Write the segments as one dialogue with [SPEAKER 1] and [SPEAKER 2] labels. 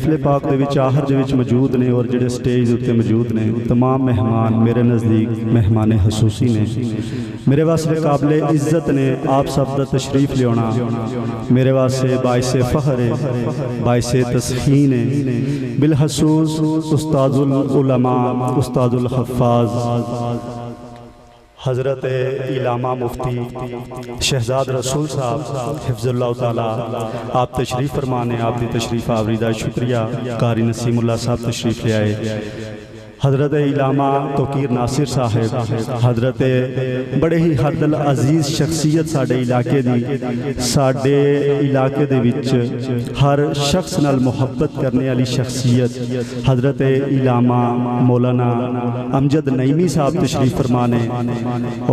[SPEAKER 1] महफिल पाक दे विच आहर दे विच मौजूद ने और जिहड़े स्टेज उत्ते मौजूद ने तमाम मेहमान मेरे नज़दीक मेहमान हसूसी ने, मेरे वास्ते काबिल इज़्ज़त ने। आप सब दा तशरीफ़ लियाना मेरे वास्ते बाइस फ़ख्र है, बाइस तस्खीन है। बिलखसूस उस्ताजुल उलमा उस्ताजुल हफ़ाज़ हज़रत इलामा मुफ्ती शहजाद रसूल साहब हिफ्ज़ुल्लाह ताला आप तशरीफ़ फरमाने, आपकी तशरीफ़ आवरी दा शुक्रिया। कारी नसीमुल्लाह साहब तशरीफ़ ले आए, हज़रत इलामा तोकीर नासिर साहिब, हज़रत बड़े ही हरदल अजीज़ शख्सियत साडे इलाके दी, साडे इलाके दे विच हर शख्स नाल मुहब्बत करने वाली शख्सियत हज़रत इलामा मौलाना अमजद नईमी साहब तशरीफ़ फरमाने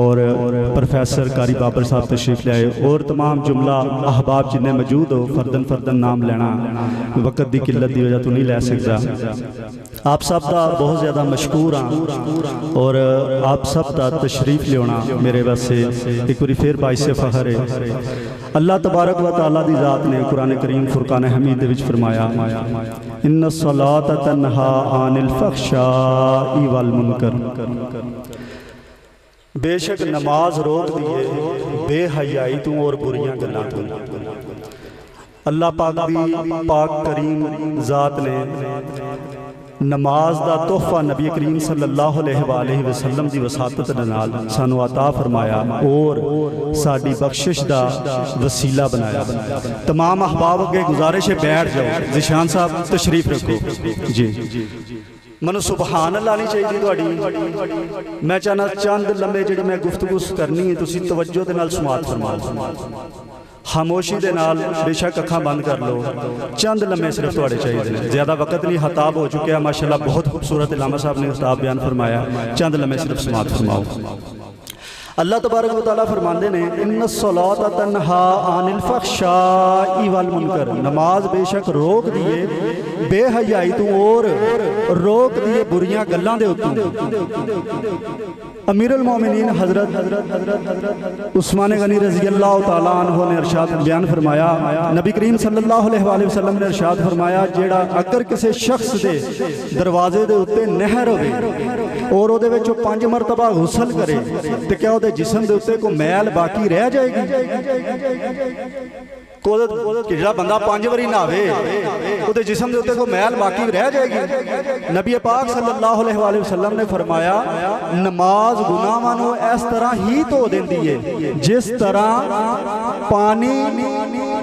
[SPEAKER 1] और प्रोफेसर कारी बाबर साहब तशरीफ़ ले आए और तमाम जुमला अहबाब जिन्हें मौजूद हो। फर्दन फर्दन नाम लेना वक़्त की किल्लत की वजह तो नहीं लै सकता। आप सब का बहुत ज़्यादा मशकूर हाँ और आप सब का तशरीफ़ लियाना मेरे वास्ते एक बार फिर बाइस फ़ख्र है। अल्लाह तबारक व तआला दी ज़ात ने कुरान करीम फुरकान हमीद विच फरमाया, इन्ना सलात तन्हा अनिल फ़हशाई वल मुनकर, बेशक नमाज रोक दिए बेहयाई तू और बुरियां गल्लां तू। अल्लाह पाक दी पाक करीम ज़ात ने नमाज दा तोहफा नबी करीम सल्लल्लाहु अलैहि वसल्लम दी वसातत दे नाल सानू अता फरमाया और साडी बख्शिश दा वसीला बनाया। तमाम अहबाब अगे गुजारिश है बैठ जाओ। जिशान साहब तशरीफ रखो जी। मनु सुबहान अल्लाह नहीं चाहिए तुहाडी। मैं चाहना चंद लम्बे जिहड़ी मैं गुफ्तगू करनी है तुसीं तवज्जो दे नाल समात फरमाओ। खामोशी दे नाल बेशक अखां बंद कर लो। चंद लम्हे सिर्फ तुहाडे चाहिए, ज़्यादा वक्त नहीं, खताब हो चुके हैं माशाअल्लाह। बहुत खूबसूरत इलामा साहब ने खताब बयान फरमाया। चंद लम्हे सिर्फ समात फरमाओ। अल्लाह तबारक व तआला फरमाते हैं, इन्ना सलात तन्हा अनिल फ़हशाई वल मुनकर, नमाज बेशक रोक दिए बेहयाई तू और रोक दिए बुरियां गल्लां दे उत्तों। अमीरुल मोमिनीन हज़रत उस्मान गनी रज़ी अल्लाह तआला अन्हु ने इरशाद बयान फरमाया, नबी करीम सल्लल्लाहु अलैहि वसल्लम ने इरशाद फरमाया, जेड़ा अगर किसी शख्स दे दरवाजे दे उत्ते नहर होवे और उहदे विच 5 मरतबा गुसल करे ते क्या उहदे जिस्म दे उत्ते कोई मैल बाकी रह जाएगी? जिहड़ा बंदा 5 वारी नहावे उहदे जिस्म दे उत्ते कोई मैल बाकी रह जाएगी? नबी पाक सल्लल्लाहु अलैहि वसल्लम ने फरमाया, नमाज गुनाहां नूं इस तरह ही धो देंदी है जिस तरह पानी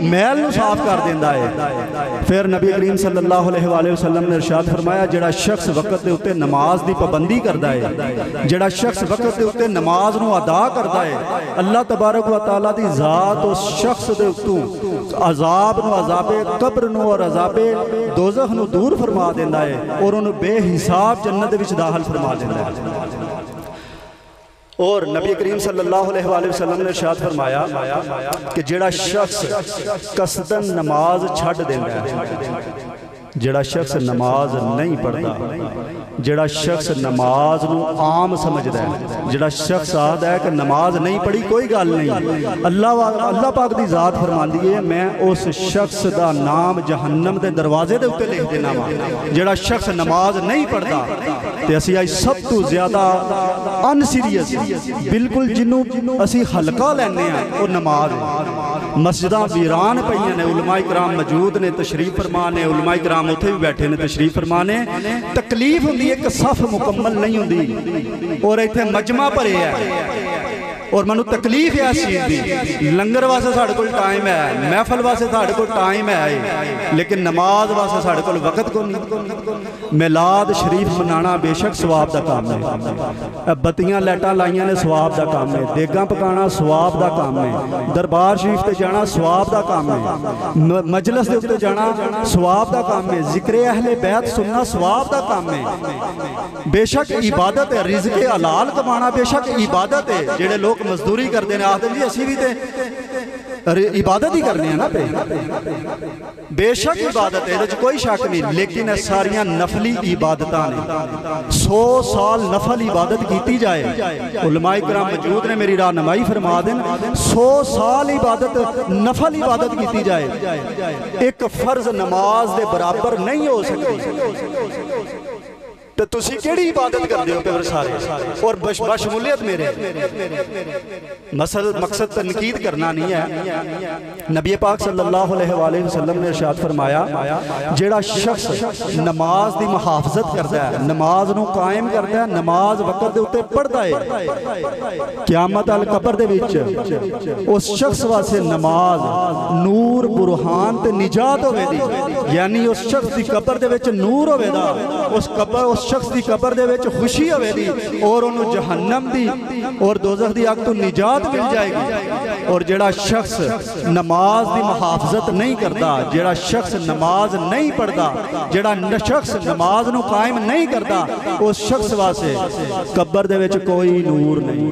[SPEAKER 1] मैल नूं साफ कर देंदा है। फिर नबी करीम सल्लल्लाहु अलैहि वसल्लम ने इरशाद फरमाया, जिहड़ा शख्स वक़्त दे उत्ते नमाज दी पाबंदी करदा है, जिहड़ा शख्स वक़्त दे उत्ते नमाज नूं अदा करदा है, अल्लाह तबारक व तआला दी ज़ात उस शख्स दे उत्तों अजाब नूं, अजाबे कब्र नूं और अजाबे दोज़ख नूं दूर फरमा देंदा है और उन्हें बेहिसाब जन्नत विच दाखिल फरमा देंदा है। और नबी करीम सल्लल्लाहु अलैहि वसल्लम ने इरशाद फरमाया कि जिहड़ा शख्स कसदन नमाज छड्ड देंदा है, जिहड़ा शख्स नमाज नहीं पढ़ता, जिहड़ा शख्स नमाज नूं आम समझदा है, जिहड़ा शख्स आखदा है कि नमाज नहीं पढ़ी कोई गल नहीं, अल्लाह पाक दी ज़ात फरमांदी है मैं उस शख्स दा नाम जहन्नम दे दरवाजे दे उत्ते लिख देना वा। जिहड़ा शख्स नमाज नहीं पढ़ता ते असीं अज सब तो ज़्यादा अनसीरियस बिल्कुल जिन्हों असी हल्का लैने वो नमाज है। मस्जिदां वीरान पईयां ने, उलमा इकराम मौजूद ने तशरीफ फरमा ने, उलमा इकराम उत्थे भी बैठे ने तशरीफ फरमा ने। तकलीफ हुंदी है कि सफ मुकम्मल नहीं हुंदी और इत्थे मजमा भरे है और मैनू तकलीफ है इस चीज़ की। लंगर वास्ते साढ़े कोल टाइम है, महफल वास्ते साढ़े कोल टाइम है, लेकिन नमाज वास्ते साढ़े कोल वक़्त को नहीं। मिलाद शरीफ मनाना बेशक सवाब का काम है, बत्तियां लाइटां लाइयां ने सवाब का काम है, देगां पकाना सवाब का काम है, दरबार शरीफ ते जाना सवाब का काम है, मजलिस दे उत्ते जाना सवाब का काम है, जिक्र अहले बैत सुनना सवाब का काम है। बेशक इबादत है, रिज़्क़ हलाल कमाना बेशक इबादत है। जेड़े लोग लोग मजदूरी करते हैं आखते जी असी भी तो इबादत ही करने ना पे बेशक इबादत है कोई शक नहीं, लेकिन सारिया नफली इबादत ने 100 साल नफल इबादत की जाए। उलमाए किराम मौजूद ने मेरी रहनुमाई फरमा देन 100 साल इबादत नफल इबादत की जाए एक फर्ज नमाज के बराबर नहीं हो सकती। तो तुसी केड़ी इबादत करते हो फिर सारे और बशमूलियत मेरे मकसद तनकीद करना नहीं है। नबी पाक सल्लल्लाहु अलैहि वसल्लम ने इरशाद फरमाया जेड़ा शख्स नमाज की मुहाफजत करता है, नमाज नू कायम करता है, नमाज वक्त दे उत्ते पढ़ता है, क़यामत अल कबर दे विच उस शख्स वास्ते नमाज नूर बुरहान ते निजात होवेगी। यानी उस शख्स की कबर दे विच नूर होवेगा, उस शख्स की कबर दे विच खुशी होवेगी और उन्होंने जहन्नम दी और दोज़ख दी अग तो निजात मिल जाएगी। और जेड़ा शख्स नमाज की मुहाफजत नहीं करता, जेड़ा शख्स नमाज नहीं पढ़ता, जेड़ा शख्स नमाज नू कायम नहीं करता, उस शख्स वास्ते कबर दे विच कोई नूर नहीं।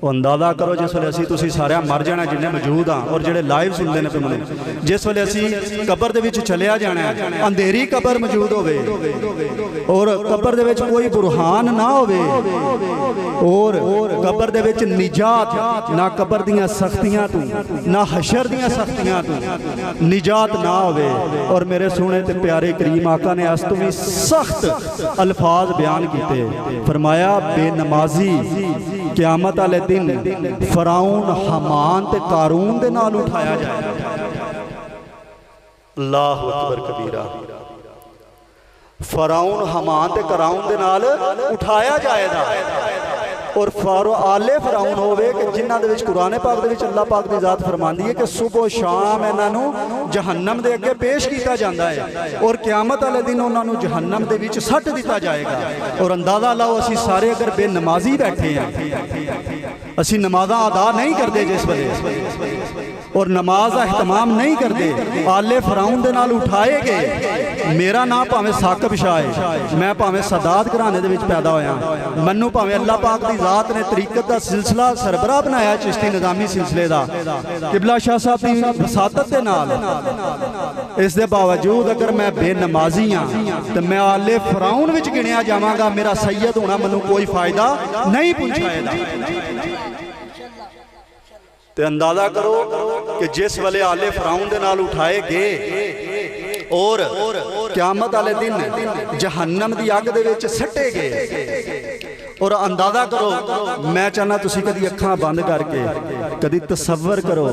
[SPEAKER 1] अंदाजा करो जिस वे असी तुसी सारे मर जाना जिन्हें मौजूद हाँ और जेडे लाइव सुनते हैं तुमने, जिस वे असी कबर दे विच चलिया जाना है, अंधेरी कबर मौजूद होवे और कबर दे विच कोई बुरहान ना होवे और कबर दे विच निजात ना, कबर दियां सख्तियां तू ना हशर दियां सख्तियां तू निजात ना होवे। और मेरे सोने ते प्यारे करीम आका ने अस तो भी सख्त अल्फाज बयान किए, फरमाया बेनमाजी क़यामत वाले दिन फराउन हमान ते कारून दे नाल उठाया जाएगा। अल्लाहु अकबर कबीरा। फराउन हमान ते कारून दे नाल उठाया जाएगा और आले फराउन होवे कि जिन्हां दे विच कुरान पाक दे विच अल्लाह पाक दी ज़ात फरमांदी है कि सुबह शाम इन्हां नूं जहन्नम दे अगे पेश किया जाता है और क़यामत वाले दिन उन्हां नूं जहन्नम दे विच सट दिता जाएगा। और अंदाज़ा लाओ असी सारे अगर बेनमाजी बैठे हैं, असी नमाज़ां अदा नहीं करते जिस वेले और नमाज का एहतमाम नहीं करते, आले फराउन दे नाल उठाए गए। मेरा नाम भावें साकब शाह है, मैं भावें सदात घराने दे विच पैदा होया, मैनू भावें अल्लाह पाक दी ज़ात ने तरीकत का सिलसिला सरबराह बनाया चिश्ती निज़ामी सिलसिले का किबला शाह साहब की वसातत दे नाल। इस दे बावजूद अगर मैं बेनमाजी हाँ तो मैं आले फराउन विच गिणिया जावांगा, मेरा सैयद होना मैनू कोई फायदा नहीं पहुँचाएगा। ते अंदाजा करो कि जिस वेले आले फराउन दे नाल उठाए गए और क़यामत वाले दिन जहन्नम दी अग दे विच सट्टे गए। और अंदाजा करो, मैं चाहना तुसी कदी अखां बंद करके कदी तसव्वुर करो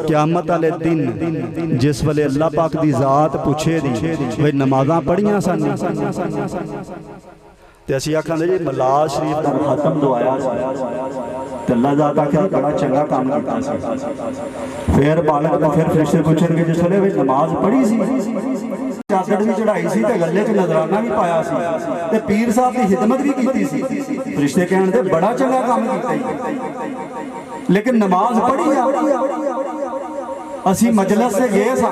[SPEAKER 1] क़यामत वाले दिन जिस वेले अल्लाह पाक दी ज़ात पूछे दी भाई नमाज़ां पढ़ियां सन ते असीं आखांदे जी मलाद शरीफ दा खत्म दुआया अल्लाह ज़ात आखिर बड़ा चंगा काम किया। फिर बालक तो फिर फरिश्ते पूछेंगे जिस वे नमाज पढ़ी सी, चादर भी चढ़ाई सी ते गले च नजराना भी पाया सी ते पीर साहब की खिदमत भी की सी। फरिश्ते कहते बड़ा चंगा काम किया, लेकिन नमाज पढ़ी जा। असी मजलस से गए सा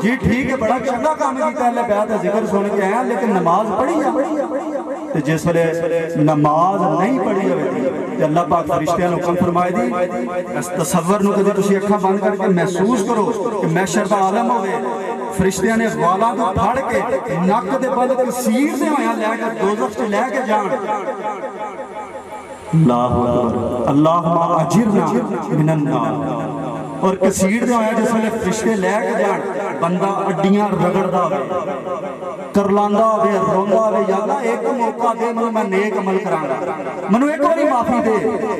[SPEAKER 1] जी, ठीक है बड़ा चंगा काम किया, बैत जिक्र सुन के आया, लेकिन नमाज पढ़ी जा। जिस वे नमाज नहीं पढ़ी होती अल्लाह पाक फरिश्तियां नूं हुक्म फरमाए दी तसव्वुर नूं कदी तुसीं अखां बंद करके महसूस करो कि महशर दा आलम होवे, फरिश्तियां ने वालां तो फड़ के नक दे बल कसीर दे होया लैके दोज़ख च लैके जाण। अल्लाहु अकबर, अल्लाहुम्मा अजिरना मिनन नार। और कसीर दे होया जिस वेले फरिश्ते लैके जाण, बंदा अड्डियां रगड़दा होवे, करलांदा होवे, रोंदा होवे, या अल्लाह एक मौका दे मैनूं मैं नेक अमल करांगा, मैनूं एक बारी माफी दे,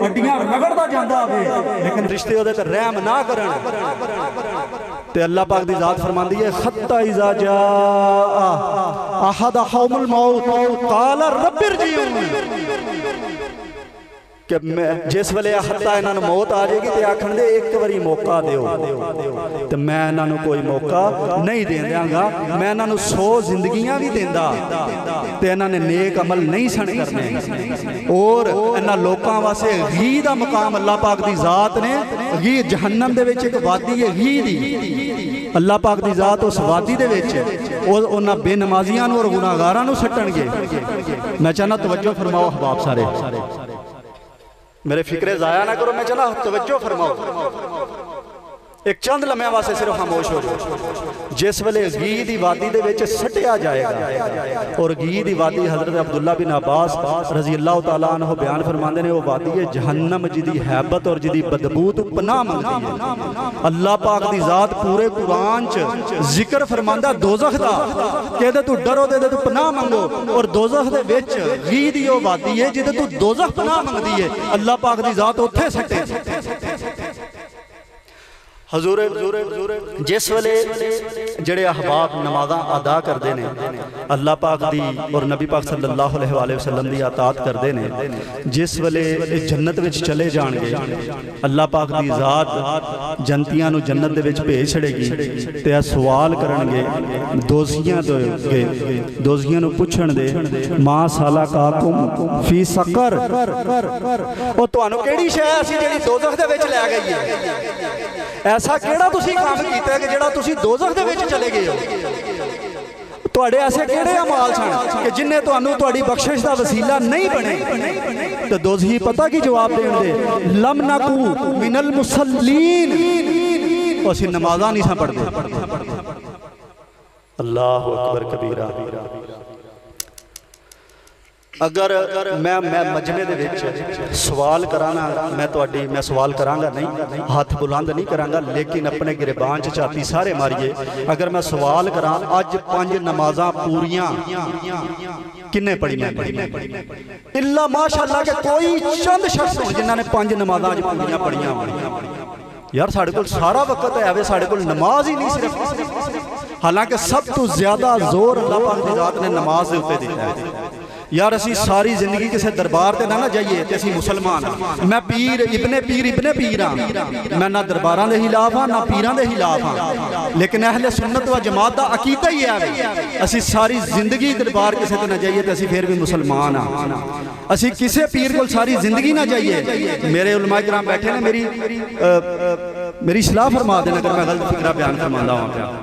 [SPEAKER 1] अड्डियां रगड़दा जांदा होवे, लेकिन फरिश्ते ओहदे ते रहम ना करन ते अल्लाह पाक दी ज़ात फरमांदी है खत्ता इज़ा जा अहदहुमुल मौत क़ाल रब्बिरजिऊन कि मैं जिस वेले हत्ता इन्होंने मौत आ जाएगी तो आखन दे एक बारी मौका दिओ, तो मैं इन्होंने कोई मौका नहीं दे देंगा, मैं इन्होंने 100 जिंदगियां भी देंदा तो इन्होंने नेक अमल नहीं सन करने। और इन्होंने लोगों वास्ते घी का मकाम अल्लाह पाक की ज़ात ने घी जहन्नम दे विच एक वादी है घी दी, अल्लाह पाक की ज़ात उस वादी दे विच उन्हां बेनमाजियां और गुनाहगारां नूं सट्टणगे। मैं चाहना तवज्जो फरमाओ अहबाब सारे, मेरे फिक्रे ज़ाया ना करो, मैं चला तवज्जो फरमाओ, एक चंद लम्हे वास्ते सिर्फ खामोश हो जाओ। जिस वेले गी दी वादी दे विच सटिया जाएगा, और गी दी वादी हज़रत अब्दुल्ला बिन अब्बास रज़ी अल्लाह तआला अन्हु बयान फरमाते हैं, वो वादी है जहन्नम जिदी हैबत और जिदी बदबू तो पनाह मंगती है। अल्लाह पाक दी ज़ात पूरे कुरान च जिक्र फरमांदा दोज़ख दा कि इहदे तू डरो, इहदे तू पनाह मंगो, और दोज़ख दे विच गी दी वो वादी है जिहदे तू दोज़ख पनाह मंगदी है। अल्लाह पाक दी ज़ात उत्थे सटे। हजूर जिस वेले जड़े अहबाब नमाज़ां अदा करते हैं, अल्लाह पाक दी और नबी पाक सल्लल्लाहु अलैहि वसल्लम दी अतात करते हैं, जिस वेले जन्नत विच चले जाणगे, अल्लाह पाक दी ज़ात जन्नतियां नूं जन्नत दे विच भेज छड़ेगी ते सवाल करनगे दोज़ियां दे, दोज़ियां नूं पुछणगे मा सलकाकुम फी सकर, ओ तुहानूं किहड़ी शै असीं जिहड़ी दोज़ख दे विच लै गई है, ऐसा किहड़ा तुसीं काम कीता कि जिहड़ा तुसीं दोज़ख दे विच चले गए हो। तुहाडे ऐसे किहड़े अमाल सन कि जिन्हें तुहानूं तुहाडी बख्शिश दा वसीला नहीं बने। तो दोज़खी पता की जवाब देण दे, लम नकू मिनल मुसल्लीन, असीं नमाज़ां नहीं सा पढ़दे। अल्लाहु अकबर कबीरा। अगर मैं मजमे दे विच सवाल कराना, मैं सवाल करांगा नहीं, हाथ बुलंद नहीं करांगा, लेकिन अपने गिरबान च छाती सारे मारिए। अगर मैं सवाल करा अज 5 नमाज़ां पूरियां किन्ने पढ़ियां, इल्ला माशाअल्लाह के कोई चंद शख्स हो जिन्हां ने 5 नमाज़ां अज पूरियां पढ़ियां। यार साढ़े कोल सारा वक्त है, साढ़े कोल नमाज ही नहीं सिर्फ, हालांकि सब तो ज्यादा जोर अल्लाह पाक दी ज़ात ने नमाज के उत्ते दिता है। यार असी सारी जिंदगी किसी दरबार से ना जाइए तो असी मुसलमान हाँ। मैं पीर इबने पीर हाँ, मैं ना दरबारों के खिलाफ हाँ ना पीरों के खिलाफ हाँ, लेकिन अहले सुन्नत व जमात का अकीदा ही है असी सारी जिंदगी दरबार किसी को ना जाइए तो असी फिर भी मुसलमान हाँ। असी किसी पीर को सारी जिंदगी ना जाइए। मेरे उलमा इकराम बैठे ने, मेरी सलाह फरमा देना अगर मैं गलत फिक्रा बयान फरमांदा हां।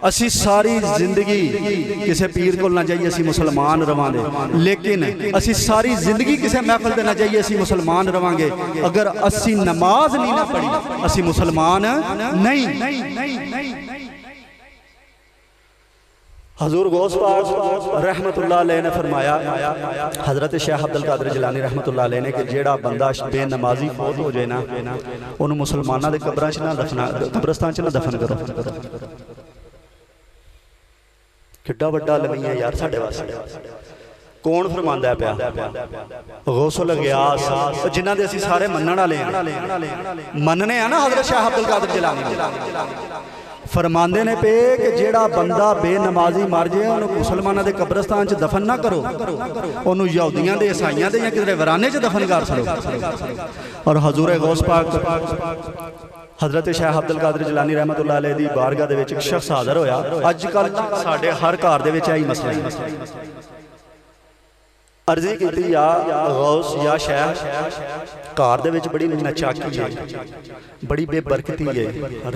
[SPEAKER 1] असी सारी जिंदगी किसी पीर को ना जाइए असी मुसलमान रवांगे, लेकिन असी सारी जिंदगी किसी महफिल से ना जाइए असी मुसलमान रवांगे। अगर असी नमाज नहीं ना पढ़ी असी मुसलमान नहीं। हजूर गौस पाक रहमतुल्लाह अलैह ने फरमाया, हजरत शेख अब्दुल कादिर जिलानी रहमतुल्लाह अलैह ने कि जेड़ा बंदा बेनमाजी फौत हो जाए ना, उन्होंने मुसलमानों के कब्रस्तान च ना दफन करो। किड्डा वड्डा लमीया यार साडे वास्ते। कौन फरमांदा पिया? गौसुल गियास, जिन्हां दे असीं सारे मनण वाले मनने आ ना। हजरत शेख अब्दुल कादिर जिलानी फरमांदे ने पे कि जेड़ा बंदा बेनमाजी मर जाए उन्होंने मुसलमानों के कब्रस्तान च दफन ना करो, उन्होंने यहूदियों के ईसाइयों के या किसी वराने च दफन कर छड़ो। और हजूर गौस पाक हजरत शेख अब्दुल कादिर जिलानी रहमतुल्लाह अलैह दी बारगाह दे विच एक शख्स हाज़र होया। अजकल साडे हर घर दे विच आई मसला है। अर्जी की या गौस या शेख, घर दे विच बड़ी नचाकी है, बड़ी बेबरकती है,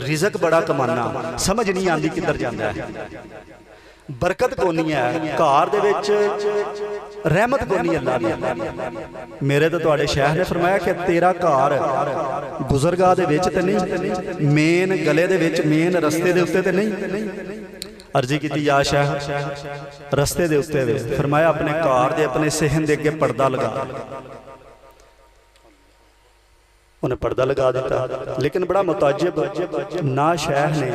[SPEAKER 1] रिज़क बड़ा कमाना, समझ नहीं आती किधर जाता है, बरकत कोनी है घर दे विच, रहमत कोनी अल्लाह दी। मेरे तो तुहाडे शेख ने फरमाया कि तेरा घर गुजरगाह दे विच ते नहीं, मेन गले दे विच मेन रस्ते दे उत्ते ते नहीं। अर्जी की या शेख रस्ते दे उत्ते वे। फरमाया अपने घर दे अपने सहन दे अगे पर्दा लगा, उन्हें पर्दा लगा दिता। लेकिन बड़ा मुताजिब, ना शेख ने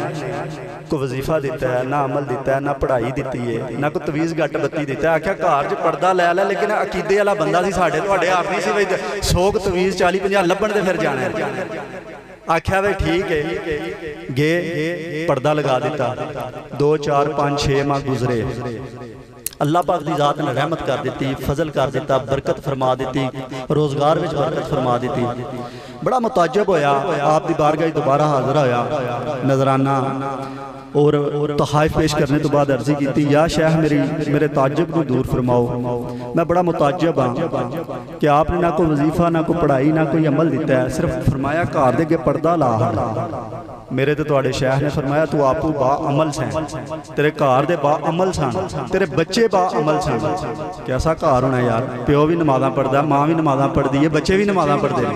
[SPEAKER 1] कोई वजीफा दिता है, ना अमल दिता है, ना पढ़ाई दी है, ना कोई तवीज़ गट बत्ती दिता है। आख्या घर च पर्दा लै लै, लेकिन अकीदे वाला बंदा सी साढ़े तुहाडे हाथ नहीं सी बई 100 तवीज़ 40-50 लभण ते फिर जाना है। आख्या वे ठीक है, गे पर्दा लगा दिता। 2 4 5 6 माह गुजरे, अल्लाह पाक दी ज़ात ने रहमत कर दी, फजल कर दिता, बरकत फरमा दी, रोज़गार में बरकत फरमा दी। बड़ा मुताजब होया, आप दी बारगाह दोबारा हाजिर होया, नजराना और तोहाइफ पेश करने तो बाद अर्जी की या शेख मेरे ताज्जुब को दूर फरमाओ। मैं बड़ा मुताजब हाँ कि आपने ना कोई वजीफा, ना कोई पढ़ाई, ना कोई अमल दिता है, सिर्फ फरमाया घर दे अगे पर्दा ला। मेरे तो तुहाडे शैख ने फरमाया तू आपू बा अमल सैं, तेरे घर दे बा अमल सन, तेरे बच्चे बा अमल सन। कैसा घर होना यार, प्यो भी नमाज़ां पढ़दा, माँ भी नमाज़ां पढ़दी है, बच्चे भी नमाज़ां पढ़दे ने,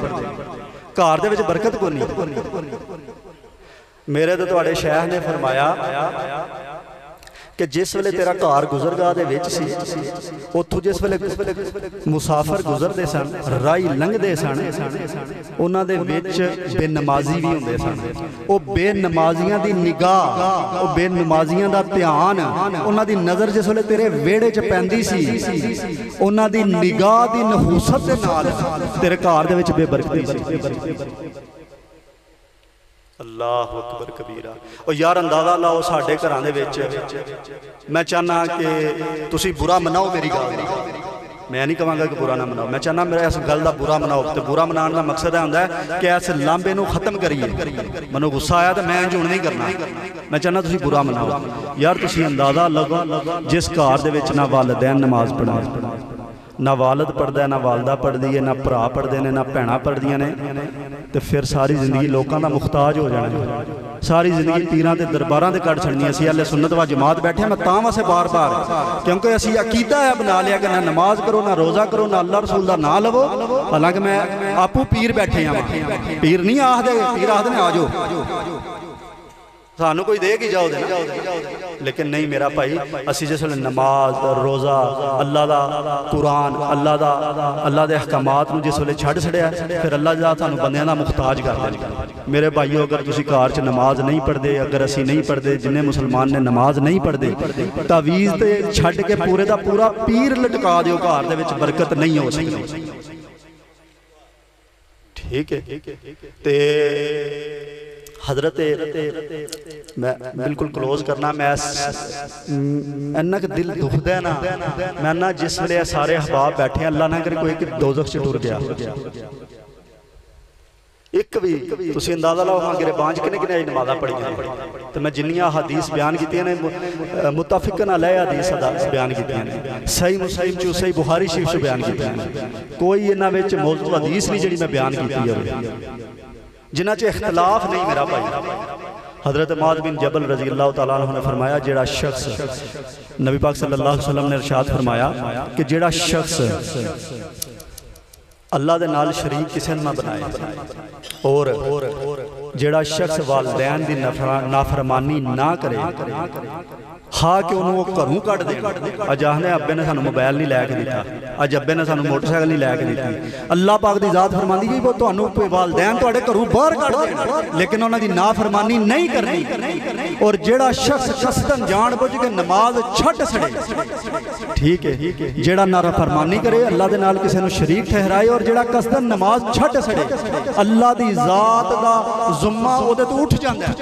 [SPEAKER 1] घर दे विच बरकत कोई नहीं। मेरे तो तुहाडे शैख ने फरमाया कि जिस वेले तेरा घर गुजरगाह दे विच सी, उत्थों जिस वेले मुसाफिर गुजरते सन, राही लंघते सन, उन्हां दे विच बेनमाजी भी हुंदे सन। वो बेनमाजियां दी निगाह, वो बेनमाजियां दा ध्यान, उन्हां दी नज़र जिस वेले तेरे वेड़े च पैंदी सी, उन्हां दी निगाह दी नहूसत दे नाल तेरे घर दे विच बेबरकती सी। अल्लाह अकबर कबीरा। और यार अंदाज़ा लाओ साढ़े घरां दे विच, मैं चाहना कि तुसी बुरा मनाओ मेरी गल, मैं नहीं कहवांगा कि बुरा ना मनाओ, मैं चाहना मेरा इस गल का बुरा मनाओ। तो बुरा मनाने का मकसद होंदा है कि इस लांबे नूं खत्म करिए। मैनूं गुस्सा आया तो मैं इंज हुण नहीं करना, मैं चाहना तुसी बुरा मनाओ। यार तुसी अंदाज़ा लगाओ जिस घर दे विच ना वालिदैन नमाज पढ़ा, ना वालद पढ़ता है, ना वालदा पढ़ती है, ना भरा पढ़ते हैं, ना भैणां पढ़दियां ने, तो फिर सारी जिंदगी लोगों का मुख्ताज हो जाना, सारी जिंदगी पीरां ते दरबारां ते कट छड़नी। असीं अहले सुन्नत व जमात बैठे, मैं तां वास्ते बार बार, क्योंकि असीं अकीदा है बना लिया कि ना नमाज करो, ना रोज़ा करो, ना अल्लाह रसूल दा नाम लवो। हालांकि मैं आपू पीर बैठे हाँ, पीर नहीं आखदे, पीर आखदे ने आ जाओ सानू कोई दे के जाओ देना, लेकिन नहीं मेरा भाई, असी जिस नमाज रोज़ा अल्लाह दा कुरान अल्लाह दे अहकामात नूं जिस वेले छड्ड छड़िया, फिर अल्लाह दा सानू बंदियां दा मुख्ताज कर देना। मेरे भाईओ, अगर तुसी घर च नमाज नहीं पढ़ते, अगर असी नहीं पढ़ते, जिन्ने मुसलमान ने नमाज नहीं पढ़ते, तावीज़ ते छड्ड के पूरे दा पूरा पीर लटका दिओ, घर दे विच बरकत नहीं हो सकती। ठीक है, ते हजरत मैं बिल्कुल क्लोज करना, मैं इन्ना कि दिल दुखदा है ना, मैं ना जिस वेले सारे अहबाब बैठे, अल्लाह ना करे कोई दोज़ख च टुर गया, एक भी तुसीं अंदाज़ा लाओ हाँ गिरबान किन्ने किन्ने नमाज़ां पढ़ियां, तो मैं जिन्नियां हदीस बयान कीतियां ने, मुत्तफ़िक़न अलैह हदीस बयान कीतियां ने, सही मुस्लिम च, सही बुखारी शरीफ च बयान कीतियां ने, कोई इन्हां विच मौजूद हदीस नहीं जिहड़ी मैं बयान कीती है जिन्हां च इख्तलाफ नहीं। मेरा भाई हज़रत मुआज़ बिन जबल रज़ी अल्लाह तआला अन्हु ने फरमाया, जेड़ा शख्स, नबी पाक सल्लल्लाहु अलैहि वसल्लम ने इरशाद फरमाया कि जेड़ा शख्स अल्लाह दे नाल शरीक किसे ना बनाए, और जेड़ा शख्स वालिदैन दी नाफरमानी ना करे, हाँ कि उन्होंने घरों कट दे। अज आखने अब्बे ने सानू मोबाइल नहीं लैके दिता, अज अब्बे ने सानू मोटरसाइकिल नहीं लैके दी, अल्लाह पाक दी जात फरमांदी कि वो तुहानू वालिदैन तुहाडे घरों बाहर कट देण, लेकिन उन्हां दी नाफरमानी नहीं करनी। और जेड़ा शख्स कसदन जान बुझ के नमाज छड्ड छड़े, ठीक है, जेड़ा नाफरमानी करे, अल्लाह दे नाल किसे नू शरीक ठहराए, और जेड़ा कसदन नमाज छड्ड छड़े, अल्लाह दी जात दा जुम्मा ओदे तो उठ जांदा है,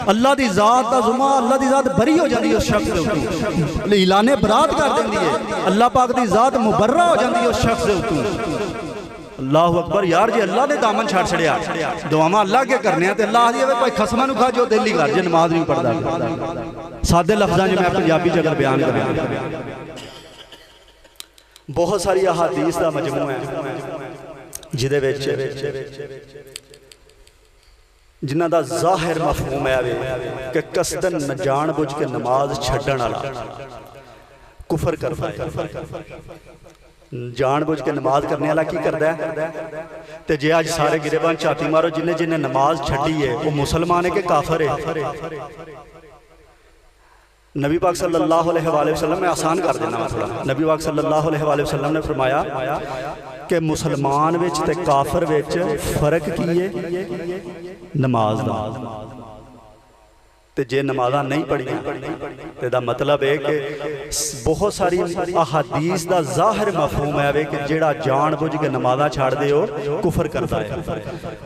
[SPEAKER 1] अल्लाह दी जात दा जुम्मा, अल्लाह दी जात बरी हो जाती उस शख्स के ऐलाने बरात कर देंदी है, अल्लाह पाक दी जात मुबर्रा हो जाती है उस शख्स के उत्तों। अल्लाह अकबर। यार जे अल्लाह ने दामन छड़ छड़िया, दुआवां अल्लाह के करने, तो अल्लाह दी भाई खसमां नूं खा जो दिल ही कर, जे नमाज नहीं पढ़दा। सादे लफ्ज़ां च मैं पंजाबी च अगर बयान करां, बहुत सारी अहादीस दा मजमू है जिहदे विच जिन्हां दा ज़ाहिर मफहूम है कि कसदन न जान बुझ के नमाज छड्डण वाला कुफर करदा है। जान बुझ के नमाज करने वाला की करदा है, ते जे अज सारे गिरेबान छाती मारो जिन्हें जिन्हें नमाज छड्डी है वो मुसलमान है कि काफर है। नबी पाक सल्लल्लाहु अलैहि वसल्लम, मैं आसान कर देना थोड़ा, नबी पाक सल्लल्लाहु अलैहि वसल्लम ने फरमाया कि मुसलमान विच ते काफर विच फर्क की है नमाज दा, ते जे नमाज़ां नहीं पढ़ियां तो मतलब है कि बहुत सारी अहादीस दा ज़ाहिर मफहूम है कि जेड़ा जान बुझ के नमाज़ां छाड़ दे हो कुफर करता है।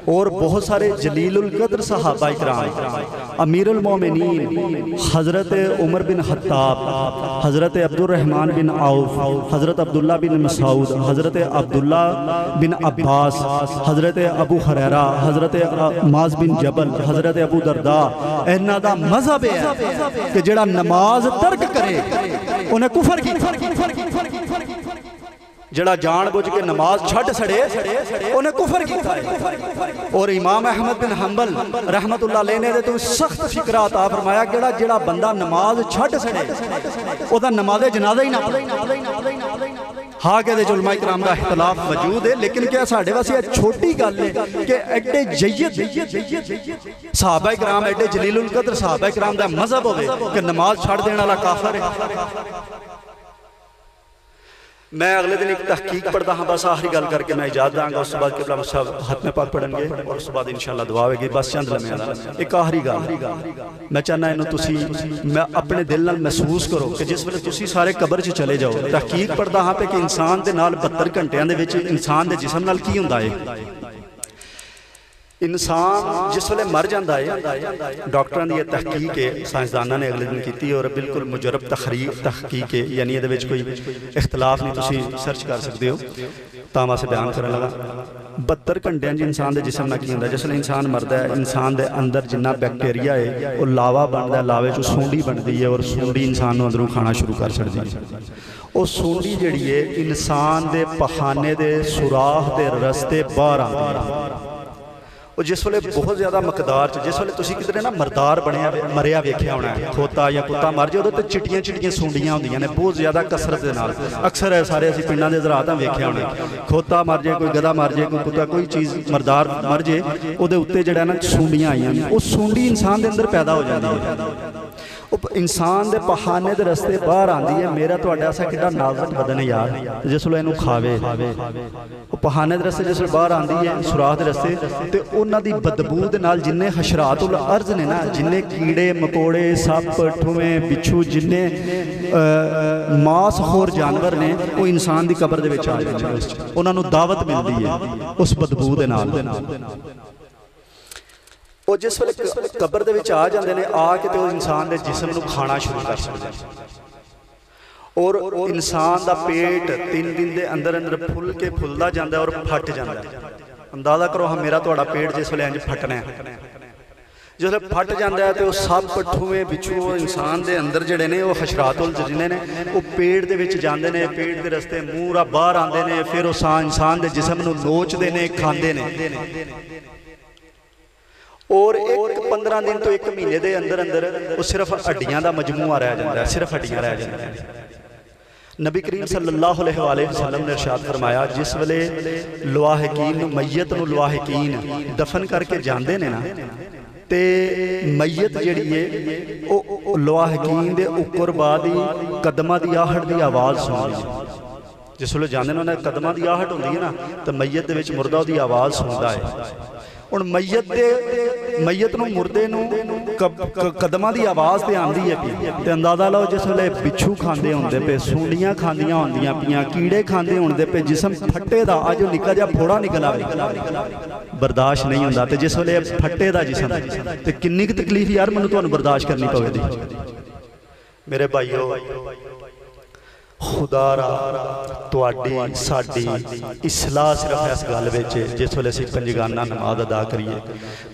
[SPEAKER 1] और बहुत सारे जलीलुल कद्र सहाबा इकराम, अमीरुल मोमिनीन हज़रत उमर बिन खत्ताब, हज़रत अब्दुर रहमान बिन औफ, हज़रत अब्दुल्ला बिन मसूद, हज़रत अब्दुल्ला बिन अब्बास, हज़रत अबू हुरैरा, हज़रत मुआज़ बिन जबल, हज़रत अबू दरदा, इन्हां दा मजहब है कि जेड़ा नमाज तर्क करे उन्हें कुफर की। ਜਿਹੜਾ ਜਾਣ ਬੁੱਝ ਕੇ ਨਮਾਜ਼ ਛੱਡ ਛੜੇ ਉਹਨੇ ਕੁਫਰ ਕੀਤਾ ਹੈ। और इमाम अहमद बिन हंबल रहमतुल्लाह अलैह ने तो सख्त फिकरा अता फरमाया ਜਿਹੜਾ ਬੰਦਾ नमाज छड्ड छड़े ਉਹਦਾ नमाज़े जनाजा ही ना पढ़े। हाँ कहते उलमा इकराम का इख्तलाफ मौजूद है, लेकिन क्या साढ़े वास्ते छोटी गल है कि एडे जय्यद सहाबा इकराम एडे जलीलुल कदर सहाबा इकराम का मजहब हो कि नमाज छड्ड देने वाला काफिर है। मैं अगले दिन एक तहकीक पढ़ता हाँ, बस आखिरी गल करके मैं इजाजत दांगा, उस बाद किबला साहब हाथ में पाक पढ़ेंगे और उस बाद इंशाअल्लाह दुआ होगी। बस चंद लम्हे एक आखिरी गल मैं चाहना इन्हू तुसी मैं अपने दिल नाल महसूस करो कि जिस वेले तुसी सारे कबर च चले जाओ, तहकीक पढ़ता हाँ पे कि इंसान दे नाल 72 घंटियां दे विच इंसान दे जिस्म नाल की हुंदा है। इंसान जिस वेले मर जाता है, डॉक्टरों की तहकीक है, साइंसदाना ने अगले दिन की और बिल्कुल मुजरब तहकीक है, यानी ये कोई इख्तलाफ नहीं, तुम सर्च कर सकते हो। तो वास्ते बयान कर लगा 72 घंटिया इंसान के जिसम ना की होंगे। जिसले इंसान मरता है, इंसान के अंदर जिन्ना बैक्टीरिया है वो लावा बनता है, लावे चो सूंडी बनती है और सूंडी इंसान अंदरों खाना शुरू कर छड़ती है। वो सूंडी जी है इंसान के पखाने के सुराख के रस्ते बाहर आती है। और जिस वेले बहुत ज़्यादा मकदार च जिस वेले तुसीं किधरे ना मरदार बनया मरिया वेख्या होना है, खोता या कुत्ता मर जाए उहदे ते चिट्टियां चिट्टियां सूंडियां होंदियां ने बहुत ज़्यादा कसरत दे नाल। अक्सर सारे असीं पिंडां दे हज़रात वेख्या होना, खोता मर जाए, कोई गधा मर जाए, कोई कुत्ता कोई चीज़ मरदार मर जाए, उहदे उत्ते जिहड़ा ना सूंडियां आईयां ने, वो सूंडी इंसान दे अंदर पैदा हो जाती है। इंसान के पखाने के रस्ते बाहर आती है। मेरा तुहाडा ऐसा कितना नाजुक बदन है यार, जिसले इनू खावे वो पखाने के रस्ते जिसले बाहर आती है सुराख के रस्ते, तो उन्होंने बदबू के नाल जिन्ने हशरातुल अर्ज ने ना, जिन्ने कीड़े मकोड़े सप ठुए बिच्छू जिन्ने मांसखोर जानवर ने वो इंसान की कबर दे विच आ जाते हैं। उन्होंने दावत मिलती है उस बदबू के नाल। वो जिस वेले कबर दे विच आ जाते हैं, आके तो इंसान के जिस्म नूं खाना शुरू कर सकते हैं। और इंसान का पेट 3 दिन के अंदर अंदर फुल के फुलदा जाता है और फट जाता है। अंदाजा करो हाँ मेरा तुहाडा पेट जिस वेले इंज फटना है, जिसले फट जाता है तो सप ठुए बिच्छू इंसान के अंदर जिहड़े ने वो हशरातुल जिन्ने ने वो पेट दे विच जांदे ने, पेट के रस्ते मूँह बाहर आते हैं, फिर वो इंसान के जिस्म नूं नोचते हैं, खांदे ने। और एक 15 दिन तो 1 महीने के अंदर अंदर वो सिर्फ हड्डियां का मजमूआ रह जाता है, सिर्फ हड्डियां रह जाती हैं। नबी करीम सल्लल्लाहु अलैहि वसल्लम ने इरशाद फरमाया, जिस वेले लवाहिकीन मैयत नूं लवाहिकीन दफन करके जाते हैं ना, तो मैयत जिहड़ी है वो लवाहिकीन दे उकर बाद ही कदमां दी आहट की आवाज़ सुनदी है। जिस वेले जाते हैं कदमां की आहट होंदी है ना, तो मैयत दे विच मुर्दा उहदी आवाज़ सुनता है। हुण मैयत नूं मुर्दे नूं कदमां की आवाज़ तो आती है पी, तो अंदाजा लो जिस वेले बिच्छू खांदे होंदे पे, सूंडियां खांदियां होंदियां पियां, कीड़े खांदे होंदे पे, जिस्म फट्टे दा अज निक्का जिहा फोड़ा निकल आवे बर्दाश्त नहीं होंदा, तो जिस वेले फट्टे दा जिस्म तो किन्नी क तकलीफ यार मैनूं तुहानूं बर्दाश्त करनी पवेगी। मेरे भाईओ खुदा तुहाडी साडी इसलाह सिर्फ इस गल विच जिस वेले असीं पंजगाना नमाज अदा करिए,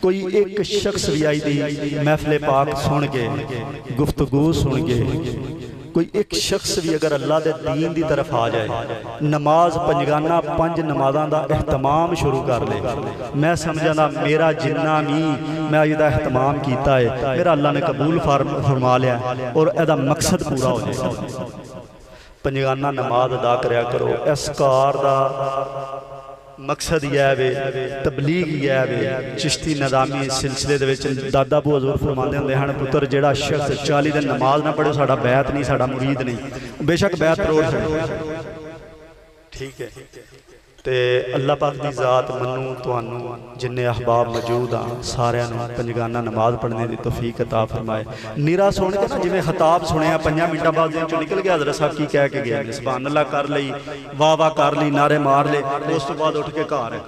[SPEAKER 1] कोई एक शख्स भी आई दी महफिल पाक सुन के गुफ्तगू सुन के, कोई एक शख्स भी अगर अल्लाह के दीन की तरफ आ जाए, नमाज पंजगाना 5 नमाज़ों का एहतमाम शुरू कर ले, मैं समझदा मेरा जिन्ना भी मैं अज का एहतमाम किया है मेरा अल्लाह ने कबूल फरमा लिया और यदा मकसद पूरा हो जाएगा। पंजगाना नमाज अदा करया करो। इस कार का मकसद यह वे, तबलीग यह वे। चिश्ती निज़ामी सिलसिले दे विच दादा अबू हज़ूर फरमाते होंदे हन, पुत्र जिहड़ा शख्स 40 दिन नमाज ना पढ़े साडा बैत नहीं, साडा मुरीद नहीं। बेशक बैत तरोड़ छड़े, ठीक है। तो अल्लाह पाक की ज़ात मनु तुहानू जिन्ने अहबाब मौजूद हाँ सारिਆਂ ਨੂੰ पंजगाना नमाज पढ़ने की तौफीक अता फरमाए। नीरा सुन के ना जिवें खिताब सुनिया 5 मिनटां बाद चों निकल गया, हज़रत साहब की कह के गए, सुभान अल्लाह कर लई, वाह वाह कर ली, नारे मार ले, उस तो बाद उठ के घर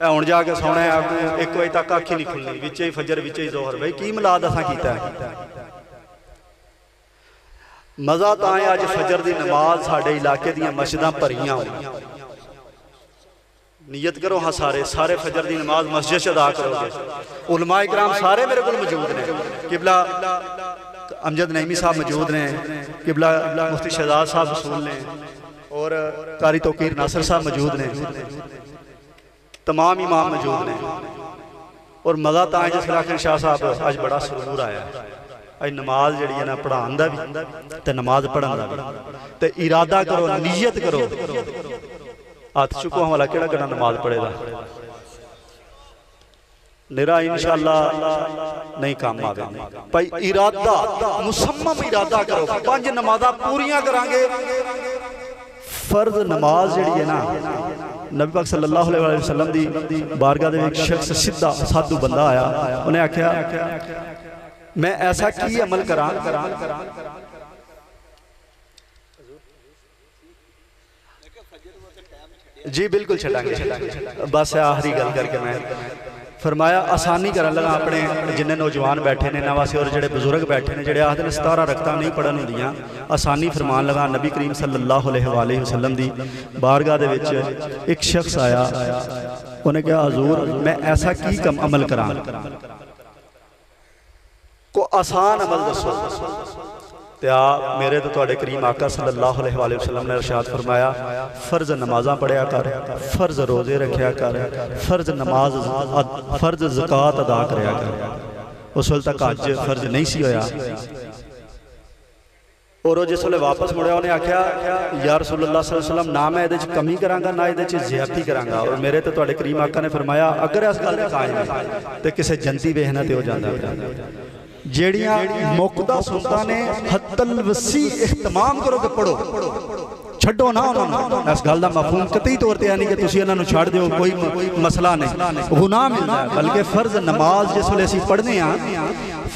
[SPEAKER 1] हुण जाके सौना है। 1 बजे तक अख ही नहीं खुलनी, विच ही फजर विच ही जोहर। बई की मिलाद असां कीता है? मज़ा तां है अज फजर की नमाज साडे इलाके दीयां मस्जिदां भरियां होईयां। नीयत करो हाँ सारे फजर की नमाज मस्जिद से अदा करोगे। उलमा इकराम सारे मेरे को मौजूद ने, किबला अमजद नईमी साहब मौजूद ने, किबला मुफ्ती शहजाद साहब रसूल ने, और कारी तौकीर नासिर साहब मौजूद ने, तमाम इमाम मौजूद ने। और मज़ा तो जिस आखिर शाह साहब अज बड़ा सुरूर आया अज नमाज जी है ना पढ़ाने का भी तो नमाज पढ़ने का भी, तो इरादा करो, नीयत करो। हथ चुको वाला केड़ा केड़ा नमाज पढ़ेगा, निरा इंशाअल्लाह नहीं काम आवे भाई। इरादा मुसम्मम इरादा करो। 5 नमाज़ां पूरियां करांगे। फर्ज नमाज जी है ना, नबी पाक सल्लल्लाहु अलैहि वसल्लम दी बारगाह दे एक शख्स सीधा साधु बंदा आया, उन्हें आख्या मैं ऐसा की अमल करा जी बिल्कुल छड़ांगे बस आखिरी गल करके मैं फरमाया आसानी कर लगा अपने जिन्हें नौजवान बैठे ने इन्होंने वास्ते और जो बजुर्ग बैठे ने जो आखते हैं 17 रकतां नहीं पढ़न होंदियां, आसानी फरमान लगा। नबी करीम सल्लल्लाहु अलैहि वसल्लम दी बारगाह दे विच एक शख्स आया, उन्हें कहा हजूर मैं ऐसा की कम अमल करा, को आसान अमल दसो। आप मेरे तो तुहाडे करीम आका सल्लल्लाहु अलैहि वसल्लम ने इरशाद फरमाया फर्ज नमाज़ां पढ़िया कर, फर्ज रोजे रखिया कर, फर्ज नमाज फर्ज ज़कात अदा करया कर। उस वेले तक हज फर्ज नहीं सी होया। और वो जिस वे वापस मुड़िया उन्हें आख्या या रसूलुल्लाह सल्लल्लाहु अलैहि वसल्लम ना मैं ये कमी करांगा ना ये ज़्यादती करांगा। और मेरे तो तुहाडे करीम आका ने फरमाया अगर इस गल ते कायम है तो किसी जनती वेखना ते हो जांदा। जेड़ियां मुकदा सुनता ने हत्तल वसी इख्तिमाम करो कि पढ़ो, छड्डो ना उन्होंने। इस गल का मफहूम कतई तौर पर नहीं कि तुसीं इन्हां नूं छड्ड दिओ, कोई मसला नहीं, गुनाह मिलता है। बल्कि फर्ज नमाज जिस वेले असीं पढ़ने आ,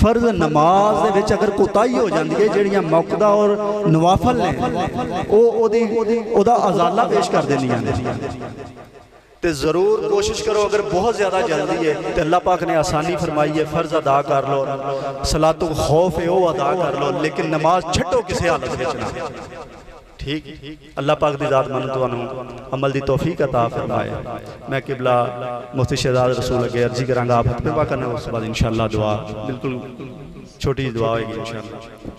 [SPEAKER 1] फर्ज नमाज दे विच अगर कोताही हो जाती है, जेड़ियां मुकदा और नवाफल ने ओदा अजाला पेश कर देंदियां ने। तो जरूर कोशिश करो, अगर बहुत ज़्यादा जल्दी है तो अल्लाह पाक ने आसानी फरमाई है, फ़र्ज अदा कर लो, सलातो खौफ है वह अदा कर लो, लेकिन नमाज छड्डो किसी हालत में ना। ठीक, अल्लाह पाक दी ज़ात मन तुहानू अमल दी तौफीक अता फरमाए। मैं किबला मुफ्ती शहजाद रसूल अगे अर्जी करांगा आप खत्मे पा करना, उस बाद इंशाअल्लाह दुआ बिल्कुल छोटी दुआ होगी इंशाअल्लाह।